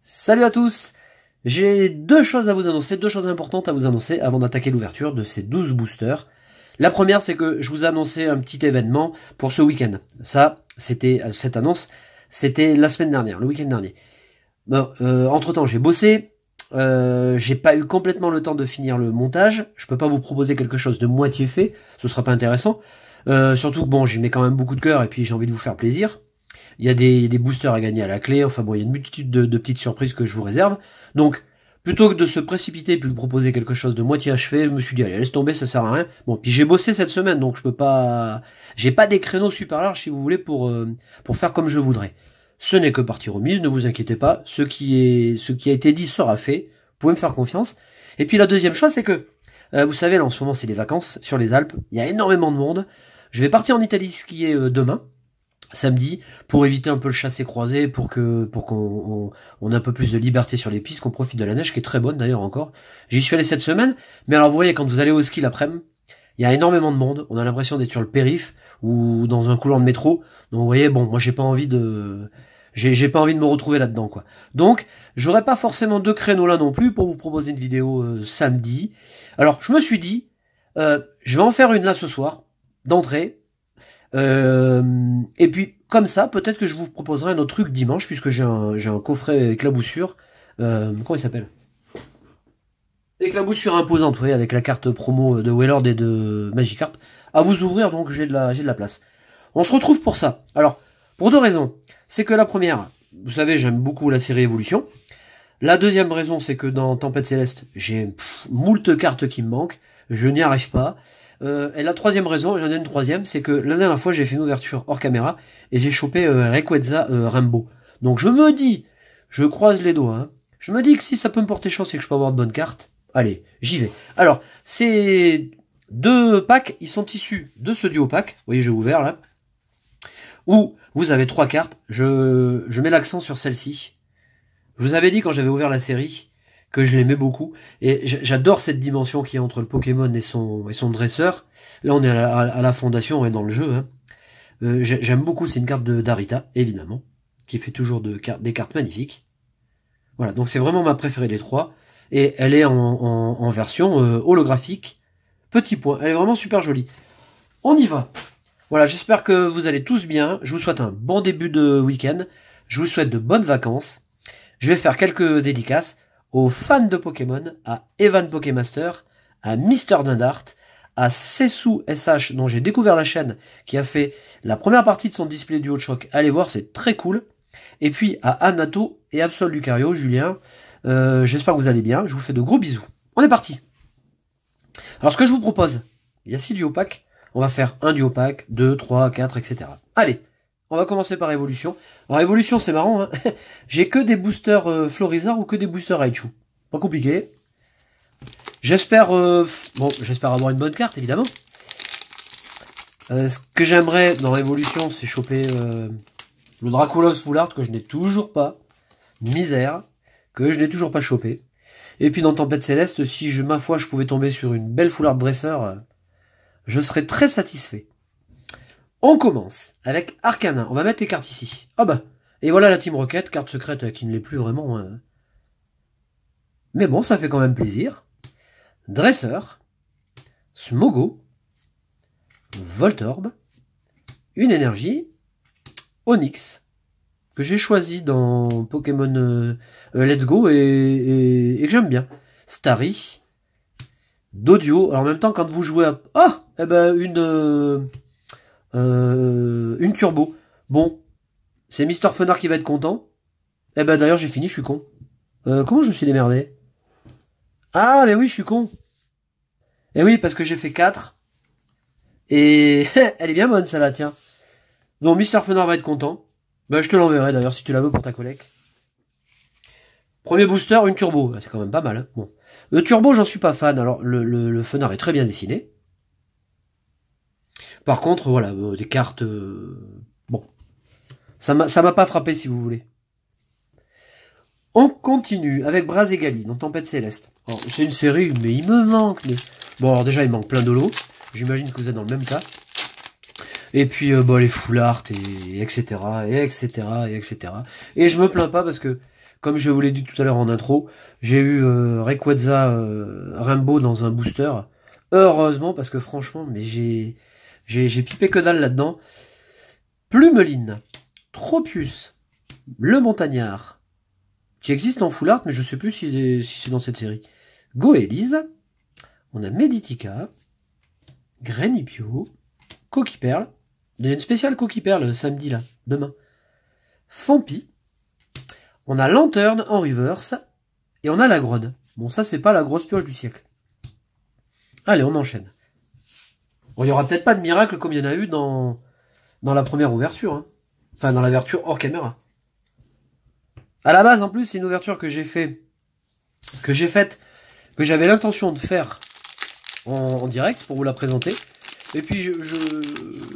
Salut à tous, j'ai deux choses à vous annoncer, deux choses importantes à vous annoncer avant d'attaquer l'ouverture de ces 12 boosters. La première, c'est que je vous ai annoncé un petit événement pour ce week-end. Ça, cette annonce, c'était la semaine dernière, le week-end dernier. Bon, entre-temps, j'ai bossé, j'ai pas eu complètement le temps de finir le montage. Je peux pas vous proposer quelque chose de moitié fait, ce sera pas intéressant. Surtout que bon, j'y mets quand même beaucoup de cœur et puis j'ai envie de vous faire plaisir. Il y a des boosters à gagner à la clé, enfin bon, il y a une multitude de petites surprises que je vous réserve. Donc, plutôt que de se précipiter et puis de proposer quelque chose de moitié achevé, je me suis dit, allez, laisse tomber, ça sert à rien. Bon, puis j'ai bossé cette semaine, donc je peux pas... J'ai pas des créneaux super larges, si vous voulez, pour faire comme je voudrais. Ce n'est que partie remise, ne vous inquiétez pas, ce qui a été dit sera fait, vous pouvez me faire confiance. Et puis la deuxième chose, c'est que, vous savez, là en ce moment c'est les vacances sur les Alpes, il y a énormément de monde. Je vais partir en Italie skier demain, samedi, pour éviter un peu le chassé-croisé, pour qu'on ait un peu plus de liberté sur les pistes, qu'on profite de la neige, qui est très bonne d'ailleurs encore. J'y suis allé cette semaine, mais alors vous voyez, quand vous allez au ski l'après-midi, il y a énormément de monde, on a l'impression d'être sur le périph', ou dans un couloir de métro, donc vous voyez, bon, moi j'ai pas envie de me retrouver là-dedans, quoi. Donc, j'aurai pas forcément deux créneaux là non plus pour vous proposer une vidéo samedi. Alors, je me suis dit, je vais en faire une là ce soir, d'entrée, et puis comme ça, peut-être que je vous proposerai un autre truc dimanche, puisque j'ai un coffret éclaboussure. Comment il s'appelle? Éclaboussure imposante, vous voyez, avec la carte promo de Wailord et de Magikarp. À vous ouvrir, donc j'ai de la place. On se retrouve pour ça. Alors, pour deux raisons. C'est que la première, vous savez, j'aime beaucoup la série Evolution. La deuxième raison, c'est que dans Tempête Céleste, j'ai moult cartes qui me manquent. Je n'y arrive pas. Et la troisième raison, j'en ai une troisième, c'est que la dernière fois j'ai fait une ouverture hors caméra et j'ai chopé Rayquaza Rainbow. Donc je me dis, je croise les doigts, hein, je me dis que si ça peut me porter chance et que je peux avoir de bonnes cartes, allez, j'y vais. Alors, ces deux packs, ils sont issus de ce duo pack, vous voyez j'ai ouvert là, où vous avez trois cartes, je mets l'accent sur celle-ci. Je vous avais dit quand j'avais ouvert la série que je l'aimais beaucoup, et j'adore cette dimension qui est entre le Pokémon et son dresseur. Là on est à la fondation, on est dans le jeu, hein. J'aime beaucoup, c'est une carte d'Arita, évidemment, qui fait toujours des cartes magnifiques. Voilà, donc c'est vraiment ma préférée des trois, et elle est en version holographique, petit point, elle est vraiment super jolie. On y va. Voilà, j'espère que vous allez tous bien, je vous souhaite un bon début de week-end, je vous souhaite de bonnes vacances, je vais faire quelques dédicaces aux fans de Pokémon, à Evan Pokémaster, à Mister Dundart, à Sessou SH, dont j'ai découvert la chaîne, qui a fait la première partie de son display du Choc. Allez voir, c'est très cool. Et puis à Anato et Absol Lucario, Julien, j'espère que vous allez bien, je vous fais de gros bisous. On est parti. Alors ce que je vous propose, il y a 6 duo packs, on va faire un duo pack, 2, 3, 4, etc. Allez, on va commencer par Evolution. Alors Evolution c'est marrant, hein. J'ai que des boosters Florizard ou que des boosters Raichu. Pas compliqué. J'espère j'espère avoir une bonne carte évidemment. Ce que j'aimerais dans Evolution, c'est choper le Draculos Full Art que je n'ai toujours pas. Misère, que je n'ai toujours pas chopé. Et puis dans Tempête Céleste, si ma foi je pouvais tomber sur une belle Full Art Dresseur, je serais très satisfait. On commence avec Arcana. On va mettre les cartes ici. Ah bah, et voilà la Team Rocket, carte secrète qui ne l'est plus vraiment. Mais bon, ça fait quand même plaisir. Dresseur, Smogo, Voltorb, une énergie, Onyx, que j'ai choisi dans Pokémon Let's Go et que j'aime bien. Starry, Dodio. Alors en même temps, quand vous jouez à... Ah, eh ben une turbo. Bon, c'est Mister Fenard qui va être content. Eh ben d'ailleurs j'ai fini, je suis con. Comment je me suis démerdé? Ah mais oui, je suis con. Eh oui, parce que j'ai fait 4. Et elle est bien bonne celle-là, tiens. Donc Mister Fenard va être content. Ben je te l'enverrai d'ailleurs si tu la veux pour ta collecte. Premier booster, une turbo. C'est quand même pas mal, hein. Bon. Le turbo, j'en suis pas fan. Alors le Fenard est très bien dessiné. Par contre, voilà, des cartes... bon. Ça m'a pas frappé, si vous voulez. On continue avec Brazegali, dans Tempête Céleste. C'est une série, mais il me manque. Mais Bon, alors déjà, il manque plein de lots. J'imagine que vous êtes dans le même cas. Et puis, bon, les full art, et etc., et etc., et etc. Et je me plains pas parce que, comme je vous l'ai dit tout à l'heure en intro, j'ai eu Rayquaza Rainbow dans un booster. Heureusement, parce que franchement, mais j'ai pipé que dalle là-dedans. Plumeline, Tropius, le Montagnard, qui existe en full art, mais je sais plus si c'est dans cette série. Goélise, on a Meditica, Grenipio, Coquille-Perle. Il y a une spéciale Coquille-Perle samedi là, demain. Fampi. On a Lanterne en reverse. Et on a la Grode. Bon, ça c'est pas la grosse pioche du siècle. Allez, on enchaîne. Bon, il y aura peut-être pas de miracle comme il y en a eu dans la première ouverture. Hein. Enfin, dans la ouverture hors caméra. À la base, en plus, c'est une ouverture que j'ai faite, que j'avais l'intention de faire en direct pour vous la présenter. Et puis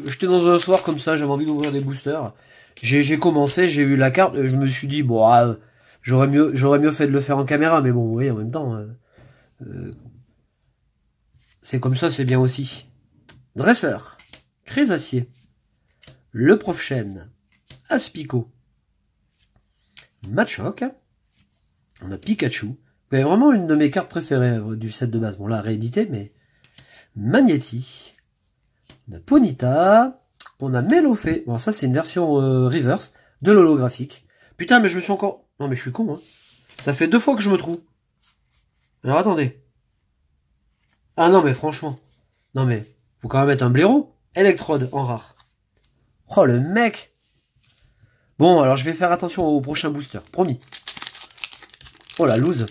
j'étais dans un soir comme ça, j'avais envie d'ouvrir des boosters. J'ai commencé, j'ai vu la carte, je me suis dit bon, j'aurais mieux fait de le faire en caméra, mais bon, oui, en même temps, c'est comme ça, c'est bien aussi. Dresseur, Crésacier, le Prof Chêne, Aspico, Machoc, on a Pikachu, c'est vraiment une de mes cartes préférées du set de base. Bon là, réédité, mais Magnéti. On a Ponyta, on a Melofée. Bon, ça, c'est une version reverse de l'holographique. Putain, mais je me suis encore... Non, mais je suis con, hein. Ça fait 2 fois que je me trouve. Alors, attendez. Ah non, mais franchement. Non, mais... Faut quand même mettre un blaireau. Electrode en rare. Oh, le mec. Bon, alors, je vais faire attention au prochain booster. Promis. Oh, la loose.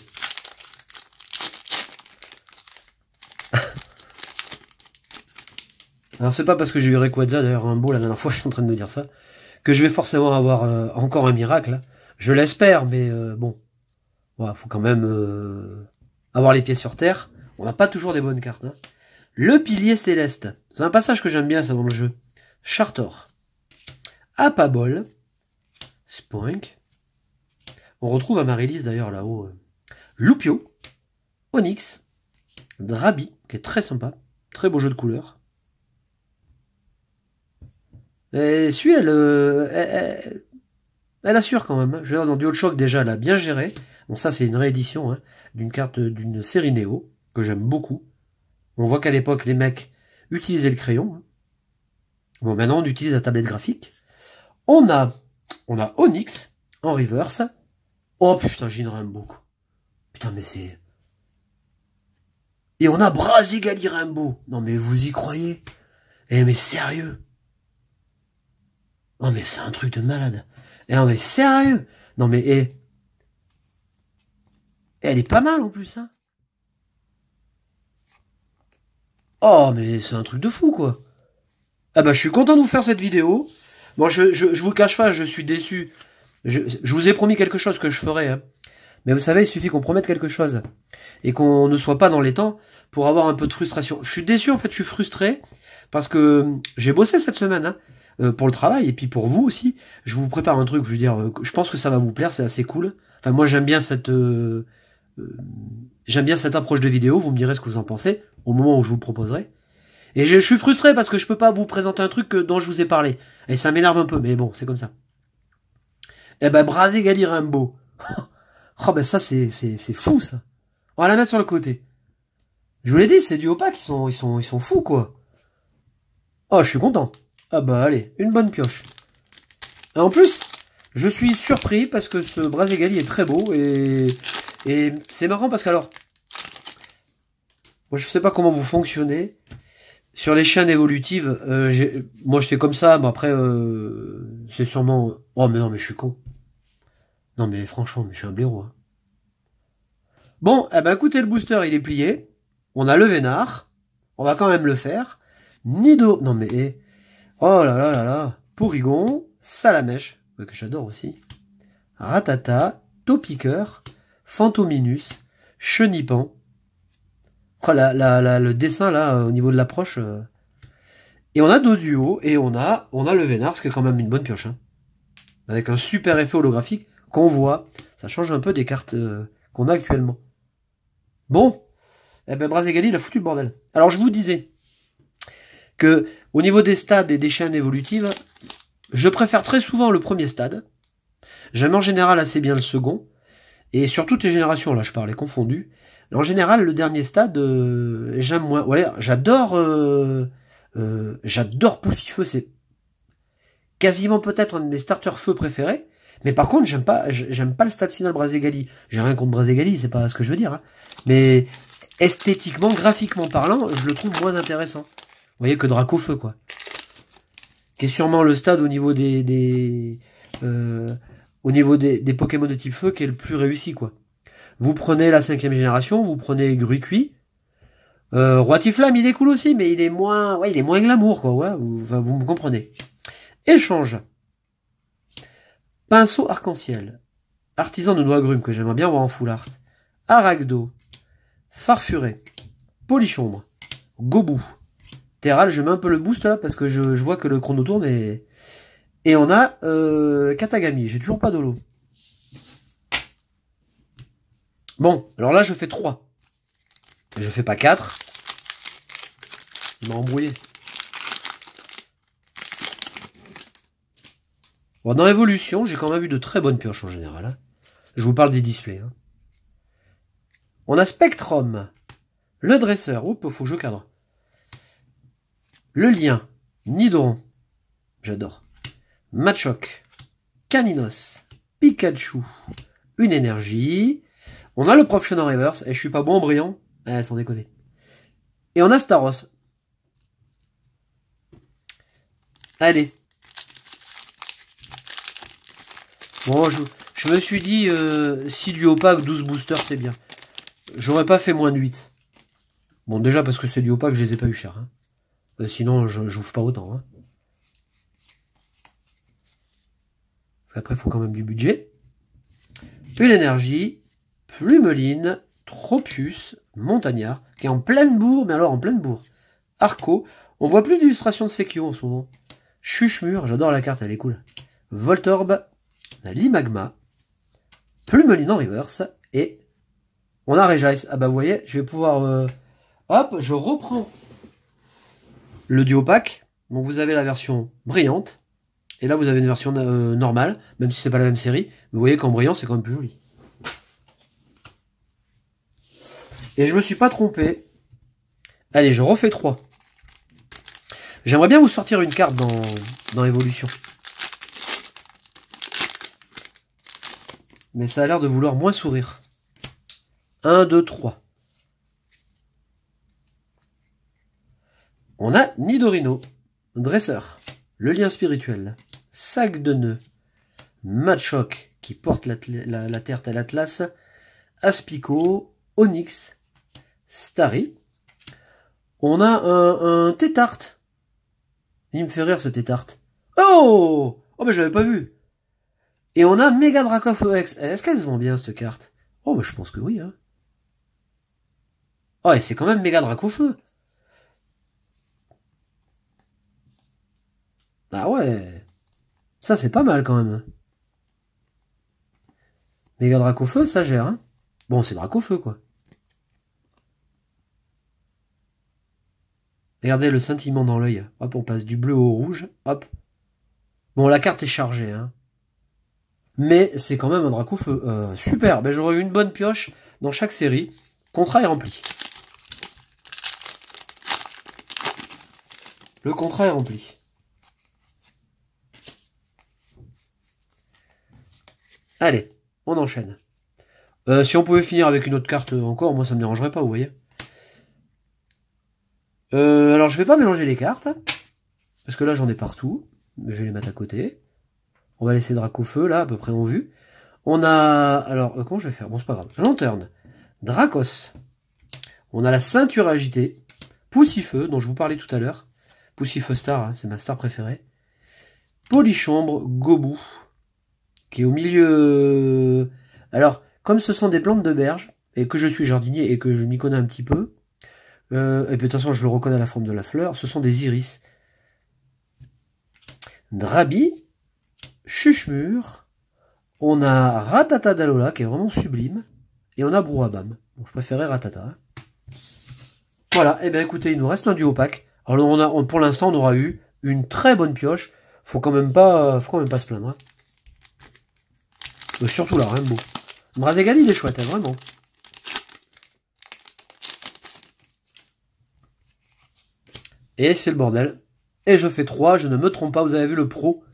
Alors c'est pas parce que j'ai eu Rayquaza, d'ailleurs un beau la dernière fois, je suis en train de me dire ça, que je vais forcément avoir encore un miracle. Hein. Je l'espère, mais bon, voilà, faut quand même avoir les pieds sur terre. On n'a pas toujours des bonnes cartes. Hein. Le pilier céleste, c'est un passage que j'aime bien ça dans le jeu. Chartor, Apabol, Spoink. On retrouve Amaryllis d'ailleurs là-haut. Loupio, Onyx, Drabi, qui est très sympa, très beau jeu de couleurs. Et elle assure quand même. Hein. Je veux dire, dans Duo Shock, déjà, elle a bien géré. Bon, ça, c'est une réédition hein, d'une carte d'une série Néo, que j'aime beaucoup. On voit qu'à l'époque, les mecs utilisaient le crayon. Hein. Bon, maintenant, on utilise la tablette graphique. On a Onyx, en reverse. Oh, putain, j'ai une Rainbow. Putain, mais c'est... Et on a Brazigali Rainbow. Non, mais vous y croyez? Eh, mais sérieux? Oh mais c'est un truc de malade. Et non mais sérieux. Non mais elle est pas mal en plus hein. Oh mais c'est un truc de fou quoi. Ah bah je suis content de vous faire cette vidéo. Bon je vous le cache pas, je suis déçu. Je vous ai promis quelque chose que je ferai. Hein. Mais vous savez, il suffit qu'on promette quelque chose. Et qu'on ne soit pas dans les temps pour avoir un peu de frustration. Je suis déçu en fait, je suis frustré. Parce que j'ai bossé cette semaine. Hein. Pour le travail et puis pour vous aussi, je vous prépare un truc, je veux dire, je pense que ça va vous plaire, c'est assez cool. Enfin moi j'aime bien cette approche de vidéo, vous me direz ce que vous en pensez au moment où je vous proposerai. Et je suis frustré parce que je peux pas vous présenter un truc dont je vous ai parlé. Et ça m'énerve un peu, mais bon, c'est comme ça. Eh ben Brazigali Rainbow. Oh ben ça c'est fou ça. On va la mettre sur le côté. Je vous l'ai dit, c'est du opaque, ils sont fous quoi. Oh je suis content. Ah bah allez, une bonne pioche. Et en plus, je suis surpris parce que ce Brazigali est très beau et c'est marrant parce qu'alors, moi je sais pas comment vous fonctionnez. Sur les chaînes évolutives, moi je fais comme ça, mais après c'est sûrement... Oh mais non mais je suis con. Non mais franchement, mais je suis un blaireau. Hein. Bon, eh ben écoutez, le booster il est plié. On a le Vénard. On va quand même le faire. Nido... Non mais... Oh là là là là, Porygon, Salamèche, que j'adore aussi, Ratata, Topiqueur, Fantominus, Chenipan. Oh le dessin là, au niveau de l'approche. Et on a Doduo, et on a le Vénard, ce qui est quand même une bonne pioche. Hein. Avec un super effet holographique qu'on voit. Ça change un peu des cartes qu'on a actuellement. Bon, eh ben Brazegali, il a foutu le bordel. Alors je vous disais que au niveau des stades et des chaînes évolutives, je préfère très souvent le premier stade. J'aime en général assez bien le second. Et sur toutes les générations, là je parlais confondu. En général, le dernier stade, j'aime moins. Ouais, j'adore Poussifeu, c'est quasiment peut-être un de mes starters feu préférés. Mais par contre, j'aime pas le stade final Brazegali. J'ai rien contre Brazegali, c'est pas ce que je veux dire. Hein. Mais esthétiquement, graphiquement parlant, je le trouve moins intéressant. Vous voyez que Dracofeu, quoi. Qui est sûrement le stade au niveau des Pokémon de type feu qui est le plus réussi, quoi. Vous prenez la 5e génération, vous prenez Gruicui. Roitiflamme, il est cool aussi, mais il est moins glamour, quoi. Ouais, vous me comprenez. Échange. Pinceau arc-en-ciel. Artisan de noix-agrumes, que j'aimerais bien voir en full art. Aragdo. Farfuré. Polichombre. Gobou. Terral, je mets un peu le boost là, parce que je vois que le chrono tourne et on a Katagami. J'ai toujours pas d'holo. Bon, alors là, je fais 3. Je fais pas 4. Il m'a embrouillé. Bon, dans l'évolution, j'ai quand même eu de très bonnes pioches en général. Hein. Je vous parle des displays. Hein. On a Spectrum. Le dresseur. Oups, faut que je cadre. Le lien. Nidron. J'adore. Machoc. Caninos. Pikachu. Une énergie. On a le Prof Shonen Reverse. Et je suis pas bon en brillant. Sans déconner. Et on a Staros. Allez. Bon, je me suis dit, si du opaque, 12 boosters, c'est bien. J'aurais pas fait moins de 8. Bon, déjà, parce que c'est du opaque, je les ai pas eu cher. Hein. Sinon, j'ouvre pas autant. Hein. Après, il faut quand même du budget. Une énergie, Plumeline, Tropius, Montagnard, qui est en pleine bourre, mais alors en pleine bourre. Arco, on voit plus d'illustration de Sekio en ce moment. Chuchemur, j'adore la carte, elle est cool. Voltorb, Limagma, Plumeline en reverse, et on a Regice. Ah bah vous voyez, je vais pouvoir... hop, je reprends le duo pack. Donc vous avez la version brillante, et là vous avez une version normale, même si c'est pas la même série. Mais vous voyez qu'en brillant, c'est quand même plus joli. Et je me suis pas trompé. Allez, je refais 3. J'aimerais bien vous sortir une carte dans l'évolution. Mais ça a l'air de vouloir moins sourire. 1, 2, 3. On a Nidorino, Dresseur, le lien spirituel, Sac de nœuds, Machoc qui porte la terre à l'Atlas, Aspico, Onyx, Starry. On a un Tétarte. Il me fait rire ce Tétarte. Oh! Oh mais je l'avais pas vu. Et on a Mega Dracofeu X. Est-ce qu'elles vont bien cette carte? Oh bah je pense que oui. Hein. Oh et c'est quand même Mega Dracofeu. Ah ouais. Ça c'est pas mal quand même. Mega Dracofeu, ça gère. Hein. Bon c'est Dracofeu quoi. Regardez le scintillement dans l'œil. Hop, on passe du bleu au rouge. Hop. Bon, la carte est chargée. Hein. Mais c'est quand même un Dracofeu. Super. Ben, j'aurais eu une bonne pioche dans chaque série. Contrat est rempli. Le contrat est rempli. Allez, on enchaîne. Si on pouvait finir avec une autre carte encore, moi ça me dérangerait pas, vous voyez. Alors je vais pas mélanger les cartes, parce que là j'en ai partout. Je vais les mettre à côté. On va laisser Dracofeu là, à peu près en vue. On a... Alors, comment je vais faire? Bon, c'est pas grave. Lanterne, Dracos. On a la ceinture agitée. Poussifeu, dont je vous parlais tout à l'heure. Poussifeu Star, hein, c'est ma star préférée. Polichombre, Gobou, qui est au milieu... Alors, comme ce sont des plantes de berge, et que je suis jardinier et que je m'y connais un petit peu, et puis de toute façon je le reconnais à la forme de la fleur, ce sont des iris. Drabi, Chuchemur, on a Ratata d'Alola qui est vraiment sublime, et on a Brouhabam. Bon, je préférais Ratata. Hein. Voilà, et bien écoutez, il nous reste un duo pack. Alors pour l'instant, on aura eu une très bonne pioche. Faut quand même pas se plaindre. Hein. Mais surtout là, Rainbow. Mrazegan, il est chouette, hein, vraiment. Et c'est le bordel. Et je fais 3, je ne me trompe pas, vous avez vu le pro.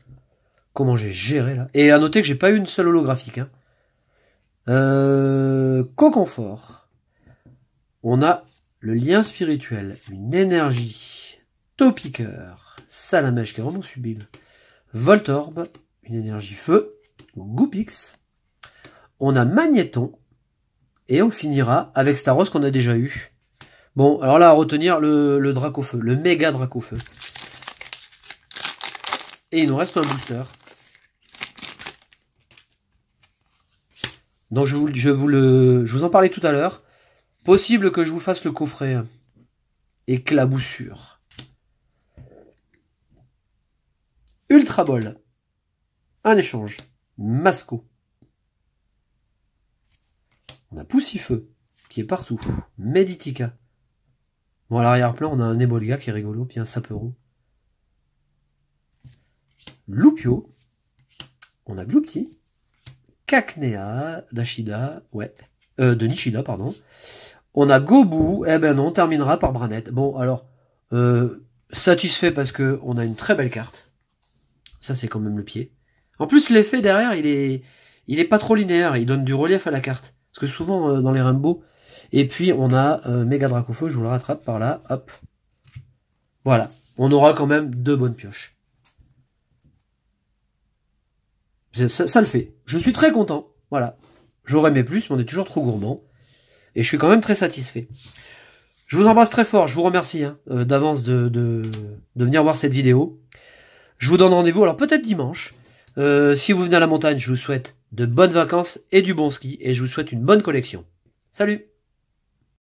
Comment j'ai géré là. Et à noter que j'ai pas eu une seule holographique. Hein. Coconfort. On a le lien spirituel, une énergie, Topiqueur, Salamèche qui est vraiment sublime, Voltorb, une énergie feu, Goupix, on a Magnéton, et on finira avec Staros qu'on a déjà eu. Bon, alors là à retenir le Dracofeu, le méga Dracofeu. Et il nous reste un booster. Donc je vous en parlais tout à l'heure. Possible que je vous fasse le coffret éclaboussure. Ultra Ball. Un échange. Masco. On a Poussifeu, qui est partout. Meditica. Bon, à l'arrière-plan, on a un Ebolga qui est rigolo, puis un Sapero. Loupio. On a Gloupti. Cacnea, d'Ashida, ouais. De Nishida, pardon. On a Gobu, eh ben non, on terminera par Branette. Bon, alors, satisfait parce que on a une très belle carte. Ça, c'est quand même le pied. En plus, l'effet derrière, il est pas trop linéaire, il donne du relief à la carte. Parce que souvent, dans les Rainbow, et puis on a Méga Dracofeu, je vous le rattrape par là, hop. Voilà, on aura quand même 2 bonnes pioches. Ça le fait. Je suis très content, voilà. J'aurais aimé plus, mais on est toujours trop gourmand. Et je suis quand même très satisfait. Je vous embrasse très fort, je vous remercie hein, d'avance de venir voir cette vidéo. Je vous donne rendez-vous, alors peut-être dimanche. Si vous venez à la montagne, je vous souhaite de bonnes vacances et du bon ski. Et je vous souhaite une bonne collection. Salut!